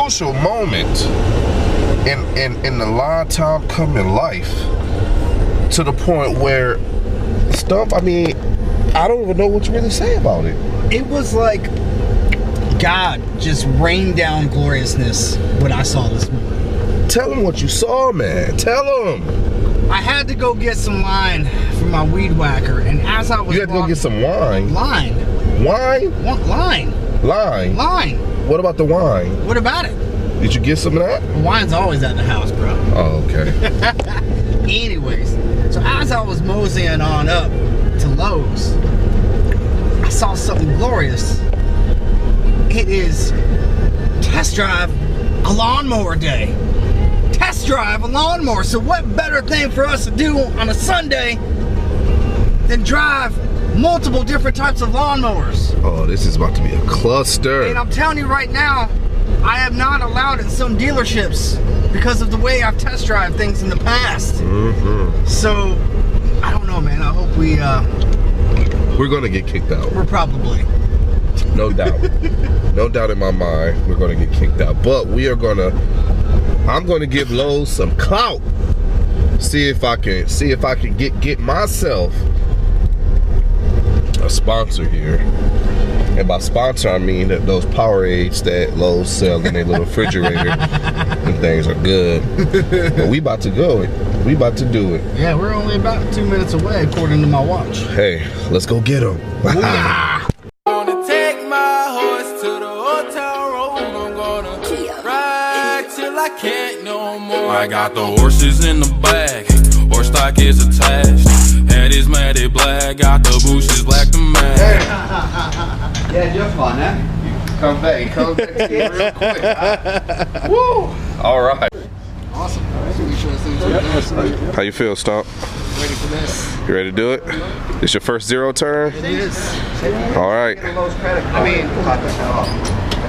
crucial moment in the long time coming life, to the point where Stump, I mean, I don't even know what to really say about it. It was like God just rained down gloriousness when I saw this movie. Tell him what you saw, man. Tell him. I had to go get some line for my weed whacker, and as I was You had to go get some wine. Line. Wine? Line. Line? Line. What about the wine? What about it? Did you get some of that? Wine's always at the house, bro. Oh, okay. Anyways, so as I was moseying on up to Lowe's, I saw something glorious. It is test drive a lawnmower day. Test drive a lawnmower. So what better thing for us to do on a Sunday than drive multiple different types of lawnmowers? Oh, this is about to be a cluster. And I'm telling you right now, I have not allowed it in some dealerships because of the way I've test drive things in the past. So, I don't know, man. I hope we're gonna get kicked out. We're probably. No doubt. No doubt in my mind, we're gonna get kicked out. But I'm gonna give Lowe some clout. See if I can get myself a sponsor here. And by sponsor, I mean that those Powerades that Lowe sell in their little refrigerator and things are good. But we about to go. We about to do it. Yeah, we're only about 2 minutes away according to my watch. Hey, let's go get them. Gonna take my horse to the old town road. I'm gonna ride till I can't no more. I got the horses in the bag. Horse stock is attached. Head is matted black. Got the bushes black to match. Yeah, just fun, huh? Come back to you real quick. Woo! All right. Awesome. How you feel, Stump? Ready for this? You ready to do it? It's your first zero turn? It is. All right. I mean, 5% off.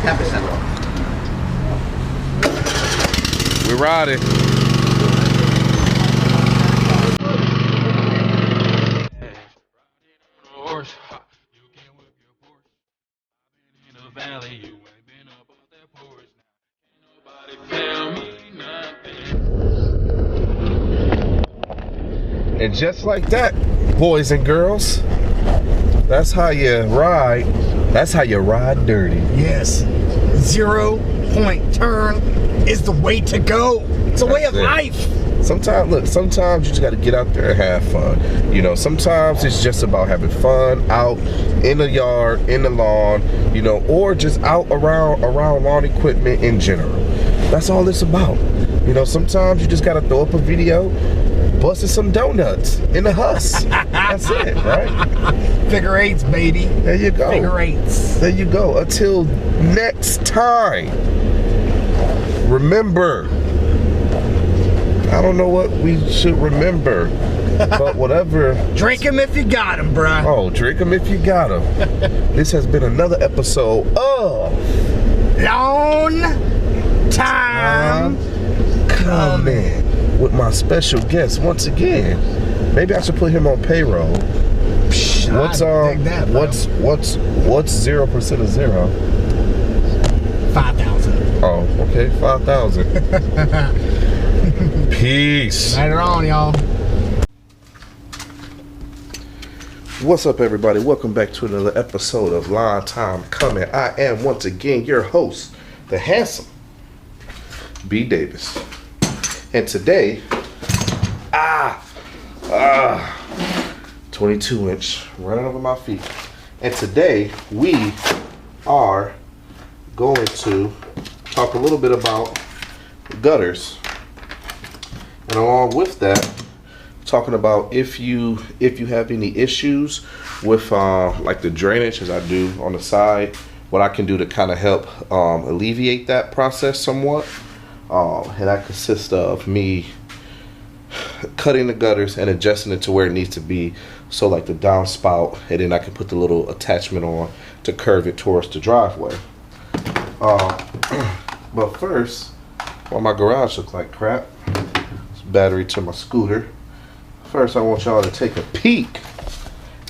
10% off. We're riding. And just like that, boys and girls, that's how you ride. That's how you ride dirty. Yes. 0 point turn is the way to go. It's a way of life. Sometimes, look, sometimes you just got to get out there and have fun. You know, sometimes it's just about having fun out in the yard, in the lawn, you know, or just out around lawn equipment in general. That's all it's about. You know, sometimes you just got to throw up a video, busting some donuts in the Hus. That's it, right? Figure eights, baby. There you go. Figure eights. There you go. Until next time, remember, I don't know what we should remember, but whatever. Drink them if you got them, bruh. Oh, drink them if you got them. This has been another episode of Long Time Coming with my special guest once again. Maybe I should put him on payroll. What's 0% of 0? 5,000. Oh, okay, 5,000. Peace. Later on, y'all. What's up, everybody? Welcome back to another episode of Long Time Coming. I am once again your host, the handsome B. Davis. And today, 22-inch running over my feet. And today we are going to talk a little bit about gutters. And along with that, talking about if you have any issues with like the drainage, as I do on the side, what I can do to kind of help alleviate that process somewhat. And that consists of me cutting the gutters and adjusting it to where it needs to be, so like the downspout, and then I can put the little attachment on to curve it towards the driveway. But first, well, my garage looks like crap. Battery to my scooter. First, I want y'all to take a peek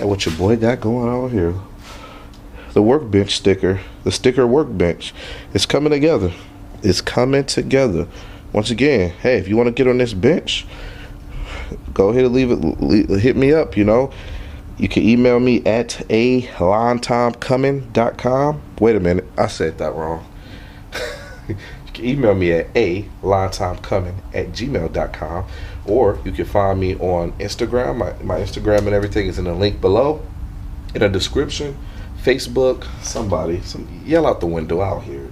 at what your boy got going on here. The workbench sticker, the sticker workbench, is coming together. is coming together. Once again, hey, if you want to get on this bench, go ahead and hit me up, you know. You can email me at alontimecoming.com. Wait a minute, I said that wrong. You can email me at alontimecoming@gmail.com, or you can find me on Instagram. My Instagram and everything is in the link below, in the description. Facebook, somebody yell out the window out here.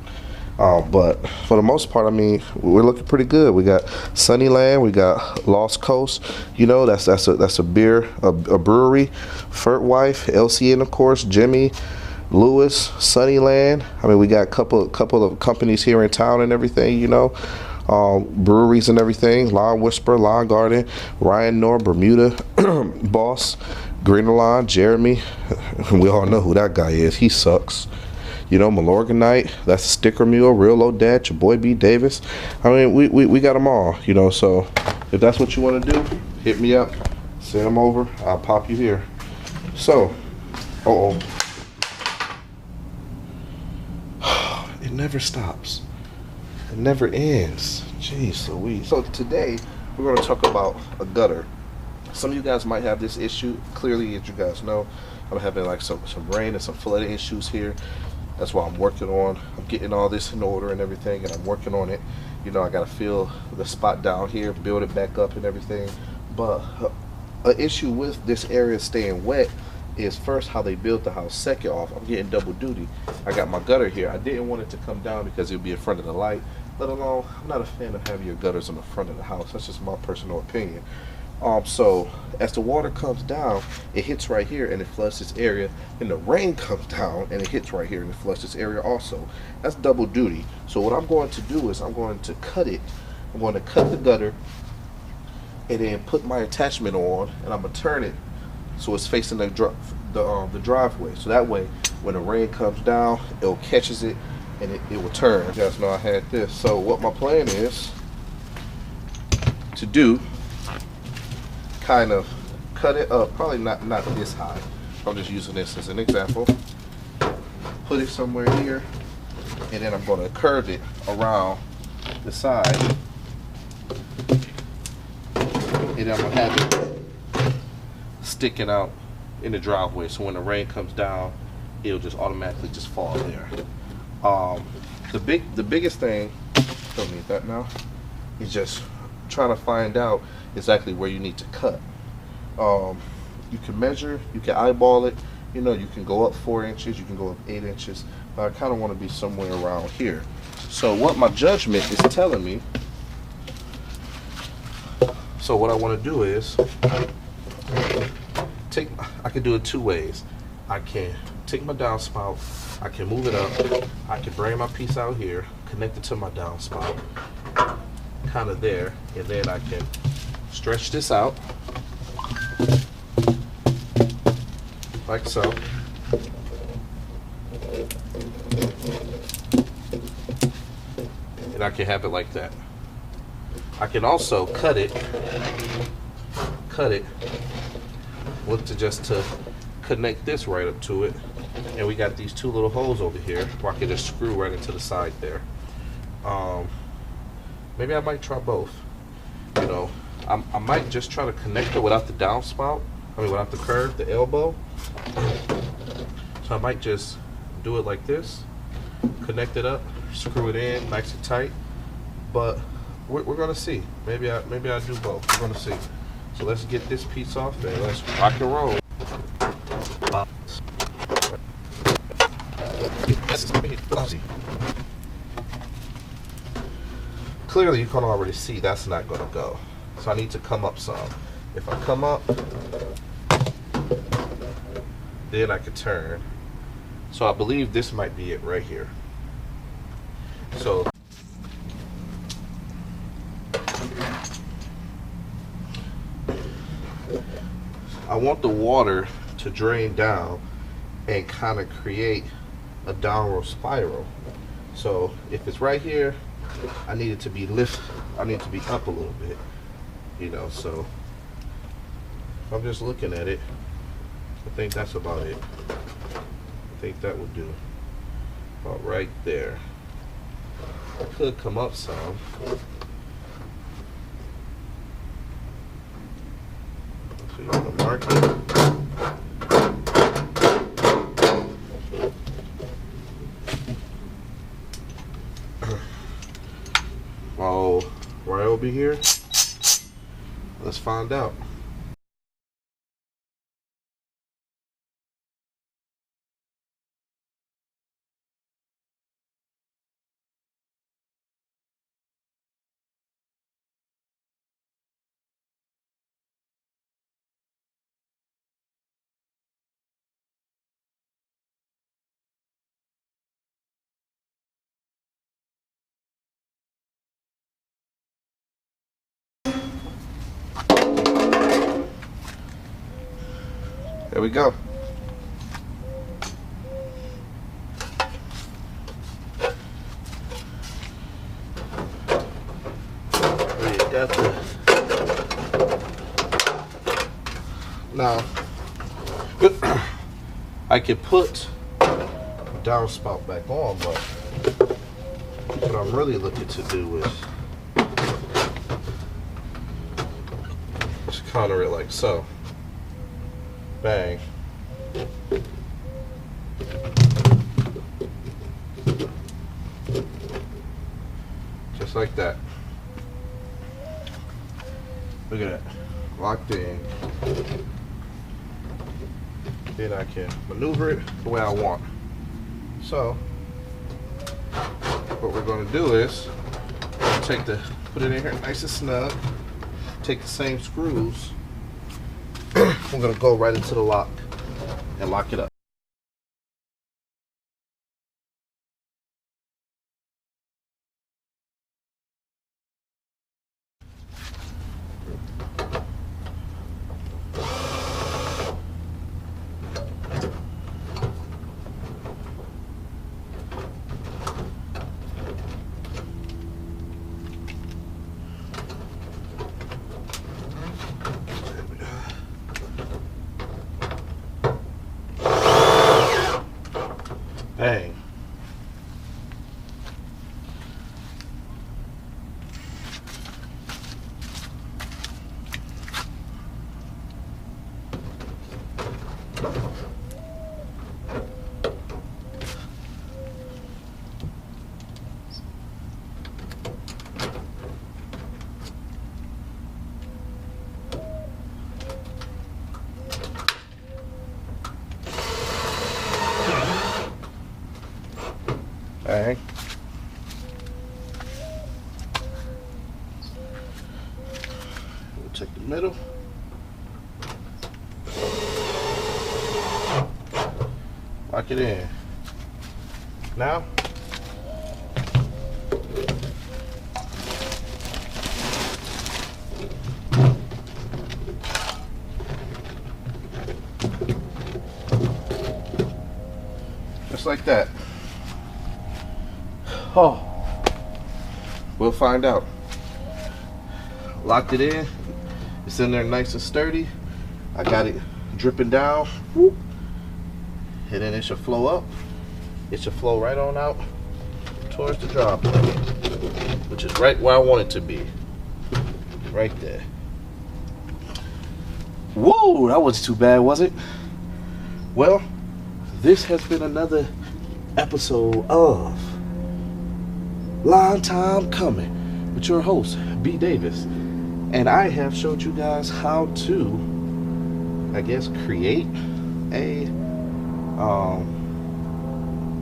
But for the most part, I mean, we're looking pretty good. We got Sunnyland, we got Lost Coast. You know, that's a beer, a brewery. Furt Wife, LCN, of course, Jimmy, Lewis, Sunnyland. I mean, we got a couple of companies here in town and everything. You know, breweries and everything. Lawn Whisper, Lawn Garden, Ryan Nor, Bermuda, Boss, Greener Lawn, Jeremy. We all know who that guy is. He sucks. You know, Malorganite, that's a Sticker Mule, Real Low Dad, your boy B Davis. I mean, we got them all, you know. So if that's what you want to do, hit me up, send them over, I'll pop you here. So, it never stops. It never ends. Jeez Louise. So today, we're going to talk about a gutter. Some of you guys might have this issue. Clearly, as you guys know, I'm having like some rain and some flooding issues here. That's why I'm working on. I'm getting all this in order and everything, and I'm working on it. You know, I gotta fill the spot down here, build it back up and everything. But an issue with this area staying wet is, first, how they built the house. Second off, I'm getting double duty. I got my gutter here. I didn't want it to come down because it would be in front of the light. Let alone, I'm not a fan of having your gutters in the front of the house. That's just my personal opinion. So as the water comes down, it hits right here and it floods this area. And the rain comes down and it hits right here and it floods this area also. That's double duty. So what I'm going to do is I'm going to cut it. I'm going to cut the gutter and then put my attachment on, and I'm gonna turn it so it's facing the driveway. So that way, when the rain comes down, it'll catches it and it will turn. You guys know I had this. So what my plan is to do, kind of cut it up, probably not this high. I'm just using this as an example. Put it somewhere here, and then I'm going to curve it around the side, and then I'm going to have it sticking out in the driveway, so when the rain comes down, it'll just automatically just fall there. The biggest thing, don't need that now, is just trying to find out exactly where you need to cut. You can measure, you can eyeball it, you know, you can go up 4 inches, you can go up 8 inches, but I kind of want to be somewhere around here. So what my judgment is telling me, so what I want to do is I can do it 2 ways. I can take my downspout, I can move it up, I can bring my piece out here, connect it to my downspout, kind of there, and then I can stretch this out like so, and I can have it like that. I can also cut it, look to connect this right up to it, and we got these 2 little holes over here where I can just screw right into the side there. Maybe I might try both. You know, I might just try to connect it without the downspout. I mean, without the curve, the elbow. So I might just do it like this, connect it up, screw it in nice and tight. But we're gonna see. Maybe I do both. We're gonna see. So let's get this piece off there. Let's rock and roll. Clearly, you can already see that's not gonna go. So I need to come up some. If I come up, then I can turn. So I believe this might be it right here. So I want the water to drain down and kind of create a downward spiral. So if it's right here, I need it to be I need to be up a little bit, you know. So if I'm just looking at it, I think that's about it. I think that would do about right there. Could come up some. So you want to mark it. Oh, right over here. Let's find out. There we go. We got the now. I could put downspout back on, but what I'm really looking to do is just counter it like so. Bang. Just like that. Look at that. Locked in. Then I can maneuver it the way I want. So, what we're going to do is put it in here nice and snug. Take the same screws. I'm going to go right into the lock and lock it up. Bang. Bang. We'll take the middle. Lock it in. Now, just like that. Oh, we'll find out. Locked it in. It's in there nice and sturdy. I got it dripping down. Whoop. And then it should flow up. It should flow right on out towards the drop plate, which is right where I want it to be. Right there. Whoa, that wasn't too bad, was it? Well, this has been another episode of Long Time Coming with your host, B. Davis. And I have showed you guys how to, I guess, create a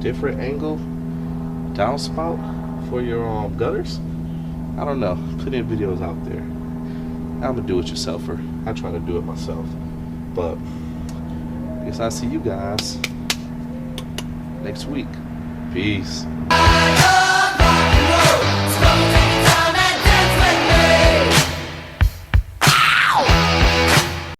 different angle downspout for your gutters. I don't know, plenty of videos out there. I'm a do-it-yourselfer. I try to do it myself. But I guess I'll see you guys next week. Peace.